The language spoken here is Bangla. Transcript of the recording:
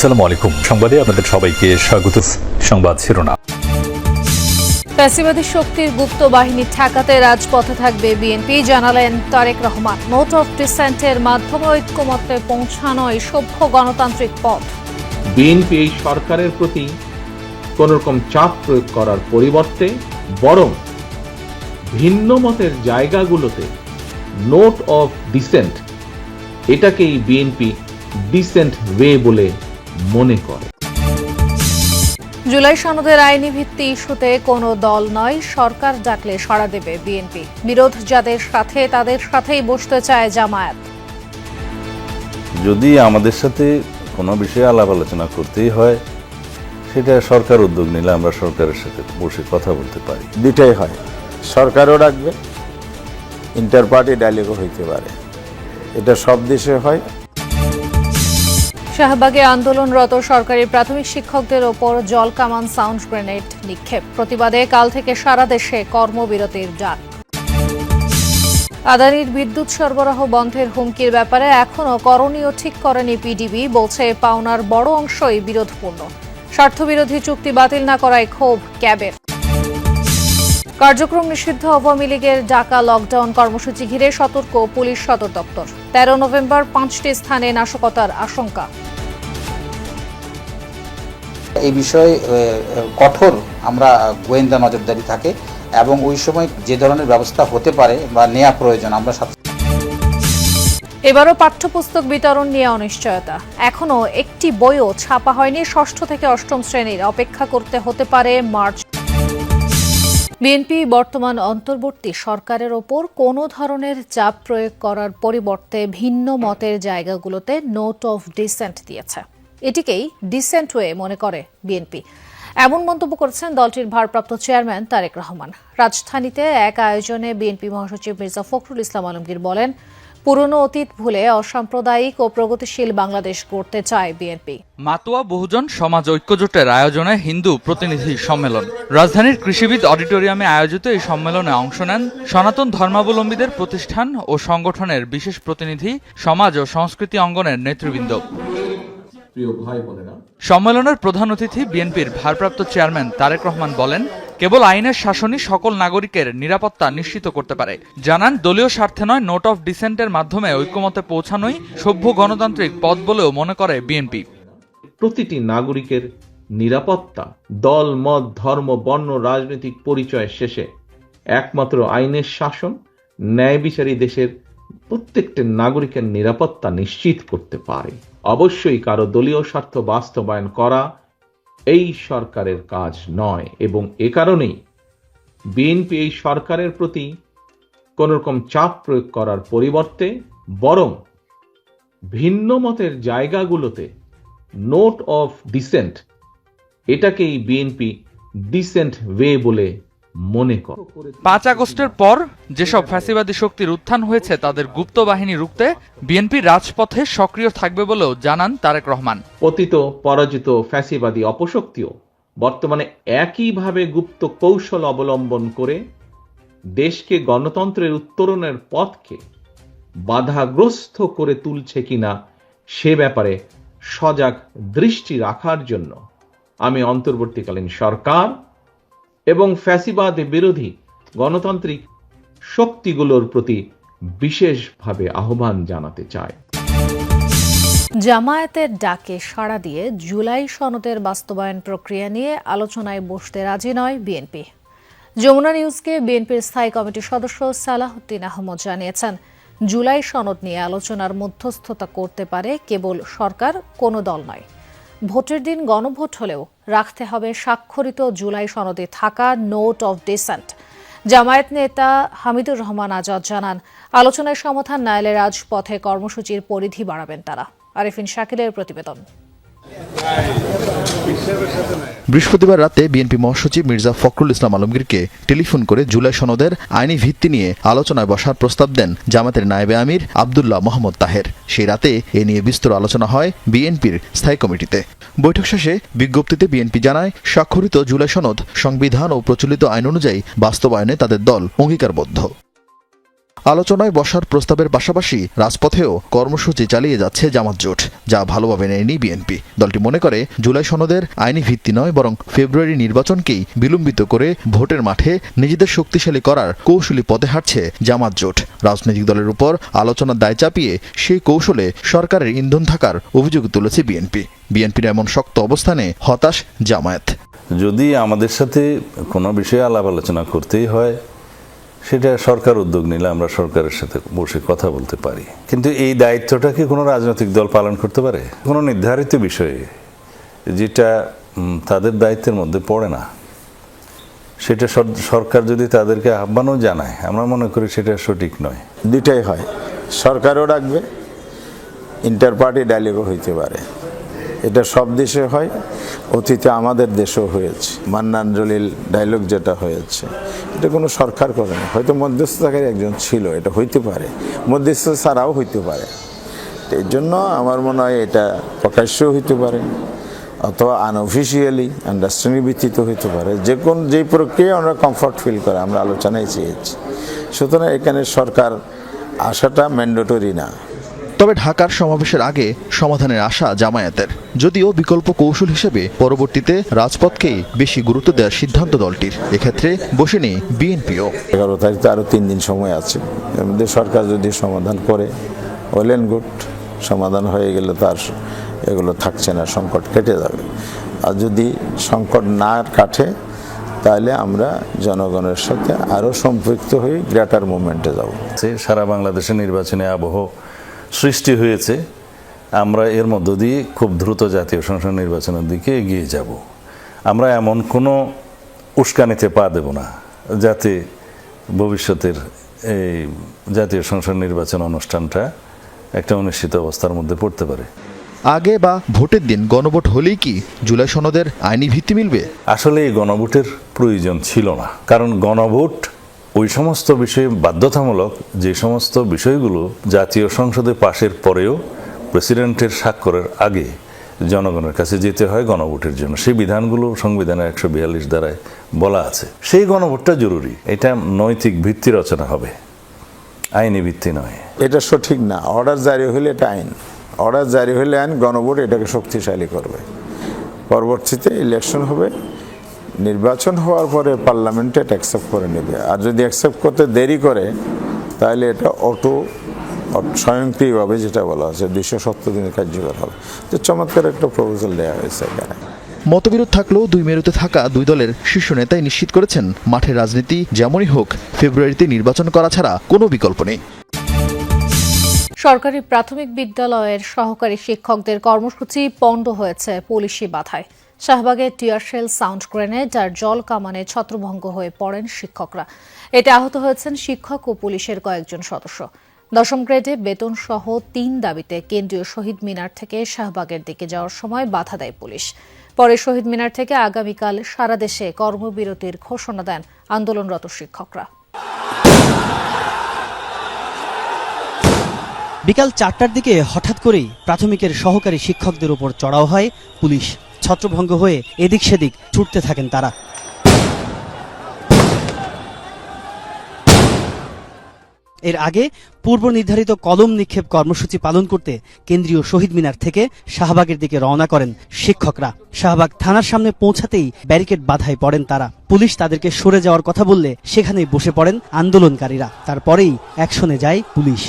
আসসালামু আলাইকুম। সংবাদে আপনাদের সবাইকে স্বাগত। সংবাদ শিরোনাম। ফ্যাসিবাদী শক্তির গুপ্ত বাহিনী ঠেকাতে রাজপথে থাকবে বিএনপি, জানালেন তারেক রহমান। নোট অফ ডিসেন্টের মাধ্যমে ঐক্যমত্যে পৌঁছানোই সভ্য গণতান্ত্রিক পথ। বিএনপি এই সরকারের প্রতি কোন রকম চাপ প্রয়োগ করার পরিবর্তে বরং ভিন্ন মতের জায়গাগুলোতে নোট অফ ডিসেন্ট এটাকেই বিএনপি ডিসেন্ট ওয়ে বলে মনে করে। জুলাই সনদের আইনি ভিত্তি ইস্যুতে কোনো দল নয়, সরকার ডাকলে সাড়া দেবে বিএনপি। বিরোধ যাদের সাথে তাদের সাথেই বসতে চায় জামায়াত। যদি আমাদের সাথে কোনো বিষয়ে আলাপ আলোচনা করতেই হয়, সেটা সরকার উদ্যোগ নিলে আমরা সরকারের সাথে বসে কথা বলতে পারি। দুটাই হয়, সরকারও ডাকবে, ইন্টার পার্টি ডায়ালগও হইতে পারে, এটা সব দেশে হয়। শাহবাগে আন্দোলনরত সরকারি প্রাথমিক শিক্ষকদের ওপর জল কামান সাউন্ড গ্রেনেড নিক্ষেপ। প্রতিবাদে কাল থেকে সারা দেশে কর্মবিরতির ডাক। আদানির বিদ্যুৎ সরবরাহ বন্ধের হুমকির ব্যাপারে এখনও করণীয় ঠিক করেনি পিডিবি, বলছে পাওনার বড় অংশই বিরোধপূর্ণ। স্বার্থবিরোধী চুক্তি বাতিল না করায় ক্ষোভ ক্যাবের। কার্যক্রম নিষিদ্ধ আওয়ামী লীগের ডাকা লকডাউন কর্মসূচি ঘিরে সতর্ক পুলিশ সদর দপ্তর। 13 নভেম্বর 5টি স্থানে নাশকতার আশঙ্কা। এই বিষয়ে কঠোর আমরা গোয়েন্দা নজরদারি থাকে এবং ওই সময় যে ধরনের ব্যবস্থা হতে পারে বা নেওয়া প্রয়োজন আমরা। এবারও পাঠ্যপুস্তক বিতরণ নিয়ে অনিশ্চয়তা। এখনও একটি বইও ছাপা হয়নি। 6ষ্ঠ থেকে 8ম শ্রেণীর অপেক্ষা করতে হতে পারে মার্চ। বিএনপি বর্তমান অন্তর্বর্তী সরকারের ওপর কোনো ধরনের চাপ প্রয়োগ করার পরিবর্তে ভিন্ন মতের জায়গাগুলোতে নোট অফ ডিসেন্ট দিয়েছে। এটিকেই ডিসেন্ট ওয়ে মনে করে বিএনপি। এমন মন্তব্য করেছেন দলটির ভারপ্রাপ্ত চেয়ারম্যান তারেক রহমান। রাজধানীতে এক আয়োজনে বিএনপি মহাসচিব মির্জা ফখরুল ইসলাম আলমগীর বলেন, পুরনো অতীত ভুলে অসাম্প্রদায়িক ও প্রগতিশীল বাংলাদেশ গড়তে চায় বিএনপি। মাতোয়া বহুজন সমাজ ঐক্যজোটের আয়োজনে হিন্দু প্রতিনিধি সম্মেলন। রাজধানীর কৃষিবিদ অডিটোরিয়ামে আয়োজিত এই সম্মেলনে অংশ নেন সনাতন ধর্মাবলম্বীদের প্রতিষ্ঠান ও সংগঠনের বিশেষ প্রতিনিধি, সমাজ ও সংস্কৃতি অঙ্গনের নেতৃবৃন্দ। সম্মেলনের প্রধান অতিথি বিএনপির ভারপ্রাপ্ত চেয়ারম্যান তারেক রহমান বলেন, কেবল আইনের শাসনই সকল নাগরিকের নিরাপত্তা নিশ্চিত করতে পারে। জানান, দলীয় স্বার্থে নয়, নোট অফ ডিসেন্টের মাধ্যমে ঐক্যমতে পৌঁছানোই সভ্য গণতান্ত্রিক পথ বলেও মনে করে বিএনপি। প্রতিটি নাগরিকের নিরাপত্তা দল, মত, ধর্ম, বর্ণ, রাজনৈতিক পরিচয় শেষে একমাত্র আইনের শাসন, ন্যায় বিচারী দেশের প্রত্যেকটি নাগরিকের নিরাপত্তা নিশ্চিত করতে পারে। অবশ্যই কারো দলীয় স্বার্থ বাস্তবায়ন করা এই সরকারের কাজ নয় এবং এ কারণেই বিএনপি এই সরকারের প্রতি কোন রকম চাপ প্রয়োগ করার পরিবর্তে বরং ভিন্ন মতের জায়গাগুলোতে নোট অফ ডিসেন্ট এটাকেই বিএনপি ডিসেন্ট ওয়ে বলে মনে করে। 5 আগস্টের পর যেসব ফ্যাসিবাদী শক্তির উত্থান হয়েছে তাদের গুপ্ত বাহিনী রুখতে বিএনপি রাজপথে সক্রিয় থাকবে বলেও জানান তারেক রহমান। পতিত পরাজিত ফ্যাসিবাদী অপশক্তিও বর্তমানে একইভাবে গুপ্ত কৌশল অবলম্বন করে দেশকে গণতন্ত্রের উত্তরণের পথকে বাধাগ্রস্ত করে তুলছে কিনা সে ব্যাপারে সজাগ দৃষ্টি রাখার জন্য আমি অন্তর্বর্তীকালীন সরকার এবং ফ্যাসিবাদ বিরোধী গণতান্ত্রিক শক্তিগুলোর প্রতি বিশেষভাবে আহ্বান জানাতে চাই। জামায়াতের ডাকে সাড়া দিয়ে জুলাই সনদের বাস্তবায়ন প্রক্রিয়া নিয়ে আলোচনায় বসতে রাজি নয় বিএনপি। যমুনা নিউজকে বিএনপির স্থায়ী কমিটির সদস্য সালাহউদ্দিন আহমদ জানিয়েছেন, জুলাই সনদ নিয়ে আলোচনার মধ্যস্থতা করতে পারে কেবল সরকার, কোনো দল নয়। ভোটের দিন গণভোট হলেও রাখতে হবে স্বাক্ষরিত জুলাই সনদে থাকা নোট অফ ডিসেন্ট। জামায়াত নেতা হামিদুর রহমান আজাদ জানান, আলোচনায় সমাধান না এলে রাজপথে কর্মসূচির পরিধি বাড়াবেন তারা। আরিফিন শাকিলের প্রতিবেদন। বৃহস্পতিবার রাতে বিএনপি মহাসচিব মির্জা ফখরুল ইসলাম আলমগীরকে টেলিফোন করে জুলাই সনদের আইনি ভিত্তি নিয়ে আলোচনায় বসার প্রস্তাব দেন জামায়াতের নায়েবে আমির আব্দুল্লাহ মোহাম্মদ তাহের। সেই রাতে এ নিয়ে বিস্তর আলোচনা হয় বিএনপির স্থায়ী কমিটিতে। বৈঠক শেষে বিজ্ঞপ্তিতে বিএনপি জানায়, স্বাক্ষরিত জুলাই সনদ সংবিধান ও প্রচলিত আইন অনুযায়ী বাস্তবায়নে তাদের দল অঙ্গীকারবদ্ধ। আলোচনায় বসার প্রস্তাবের পাশাপাশি রাজপথেও কর্মসূচি চালিয়ে যাচ্ছে জামাত জোট, যা ভালোভাবে নেয়নি বিএনপি। দলটি মনে করে জুলাই সনদের আইনি ভিত্তি নয়, বরং ফেব্রুয়ারি নির্বাচনকেই বিলম্বিত করে ভোটের মাঠে নিজেদের শক্তিশালী করার কৌশলী পথে হাঁটছে জামাত জোট। রাজনৈতিক দলের উপর আলোচনার দায় চাপিয়ে সেই কৌশলে সরকারের ইন্ধন থাকার অভিযোগ তুলেছে বিএনপি। বিএনপির এমন শক্ত অবস্থানে হতাশ জামায়াত। যদি আমাদের সাথে কোনো বিষয়ে আলাপ আলোচনা করতেই হয়, সেটা সরকার উদ্যোগ নিলে আমরা সরকারের সাথে বসে কথা বলতে পারি। কিন্তু এই দায়িত্বটা কি কোনো রাজনৈতিক দল পালন করতে পারে? কোনো নির্ধারিত বিষয়ে যেটা তাদের দায়িত্বের মধ্যে পড়ে না, সেটা সরকার যদি তাদেরকে আহ্বানও জানায়, আমরা মনে করি সেটা সঠিক নয়। দুইটাই হয়, সরকারও ডাকবে, ইন্টার পার্টি ডায়ালগও হইতে পারে। এটা সব দেশে হয়, অতীতে আমাদের দেশেও হয়েছে। মান্নান জলিল ডায়লগ যেটা হয়েছে, এটা কোনো সরকার করেনি, হয়তো মধ্যস্থতাকারী একজন ছিল, এটা হইতে পারে, মধ্যস্থ ছাড়াও হইতে পারে। এই জন্য আমার মনে হয় এটা প্রকাশ্যও হইতে পারে অথবা আনঅফিসিয়ালি আন্ডারস্ট্যান্ডিং ভিত্তিতে হইতে পারে। যেই প্রক্রিয়ায় আমরা কমফর্ট ফিল করে আমরা আলোচনায় চেয়েছি। সুতরাং এখানে সরকার আসাটা ম্যান্ডেটরি না। তবে ঢাকার সমাবেশের আগে সমাধানের আশা জামায়াতের, যদিও বিকল্প কৌশল হিসেবে পরবর্তীতে রাজপথকেই বেশি গুরুত্ব দেওয়ার সিদ্ধান্ত দলটির। এক্ষেত্রে বসে নেই বিএনপিও। 11 তারিখ তো আরও 3 দিন সময় আছে, এর মধ্যে সরকার যদি সমাধান করে ওয়েল অ্যান্ড গুড, সমাধান হয়ে গেলে তার এগুলো থাকছে না, সংকট কেটে যাবে। আর যদি সংকট না কাটে তাহলে আমরা জনগণের সাথে আরও সম্পৃক্ত হয়ে গ্রেটার মুভমেন্টে যাব। সারা বাংলাদেশে নির্বাচনে আবহ সৃষ্টি হয়েছে, আমরা এর মধ্য দিয়ে খুব দ্রুত জাতীয় সংসদ নির্বাচনের দিকে এগিয়ে যাব। আমরা এমন কোনো উস্কানিতে পা দেব না যাতে ভবিষ্যতের এই জাতীয় সংসদ নির্বাচন অনুষ্ঠানটা একটা অনিশ্চিত অবস্থার মধ্যে পড়তে পারে। আগে বা ভোটের দিন গণভোট হলেই কি জুলাই সনদের আইনি ভিত্তি মিলবে? আসলে এই গণভোটের প্রয়োজন ছিল না, কারণ গণভোট ওই সমস্ত বিষয়ে বাধ্যতামূলক যে সমস্ত বিষয়গুলো জাতীয় সংসদে পাশের পরেও প্রেসিডেন্টের স্বাক্ষরের আগে জনগণের কাছে যেতে হয় গণভোটের জন্য। সেই বিধানগুলো সংবিধানের 142 ধারায় বলা আছে। সেই গণভোটটা জরুরি। এটা নৈতিক ভিত্তি রচনা হবে, আইনি ভিত্তি নয়। এটা সঠিক না। অর্ডার জারি হলে এটা আইন, অর্ডার জারি হলে আইন, গণভোট এটাকে শক্তিশালী করবে। পরবর্তীতে ইলেকশন হবে, নির্বাচন হওয়ার পরে পার্লামেন্টে এটা অ্যাকসেপ্ট করে নেবে। আর যদি অ্যাকসেপ্ট করতে দেরি করে তাহলে এটা স্বয়ংক্রিয়ভাবে, যেটা বলা হচ্ছে 270 দিনে কার্যকর হবে। তো চমৎকার একটা প্রপোজাল দেওয়া হয়েছে এখানে। মতবিরোধ থাকলেও দুই মেরুতে থাকা দুই দলের শীর্ষ নেতাই নিশ্চিত করেছেন, মাঠের রাজনীতি যেমনই হোক ফেব্রুয়ারিতে নির্বাচন করা ছাড়া কোনো বিকল্প নেই। সরকারি প্রাথমিক বিদ্যালয়ের সহকারী শিক্ষকদের কর্মসূচি পণ্ড হয়েছে পুলিশি বাধায়। শাহবাগে টিয়ারশেল, সাউন্ড গ্রেনেড আর জল কামানে ছত্রভঙ্গ হয়ে পড়েন শিক্ষকরা। এতে আহত হয়েছেন শিক্ষক ও পুলিশের কয়েকজন সদস্য। 10ম গ্রেডে বেতন সহ 3 দাবিতে কেন্দ্রীয় শহীদ মিনার থেকে শাহবাগের দিকে যাওয়ার সময় বাধা দেয় পুলিশ। পরে শহীদ মিনার থেকে আগামীকাল সারা দেশে কর্মবিরতির ঘোষণা দেন আন্দোলনরত শিক্ষকরা। বিকাল 4টার দিকে হঠাৎ করেই প্রাথমিকের সহকারী শিক্ষকদের উপর চড়াও হয় পুলিশ। ছত্রভঙ্গ হয়ে এদিক সেদিক ছুটতে থাকেন তারা। এর আগে পূর্ব নির্ধারিত কলম নিক্ষেপ কর্মসূচি পালন করতে কেন্দ্রীয় শহীদ মিনার থেকে শাহবাগের দিকে রওনা করেন শিক্ষকরা। শাহবাগ থানার সামনে পৌঁছাতেই ব্যারিকেড বাধায় পড়েন তারা। পুলিশ তাদেরকে সরে যাওয়ার কথা বললে সেখানেই বসে পড়েন আন্দোলনকারীরা। তারপরেই অ্যাকশনে যায় পুলিশ।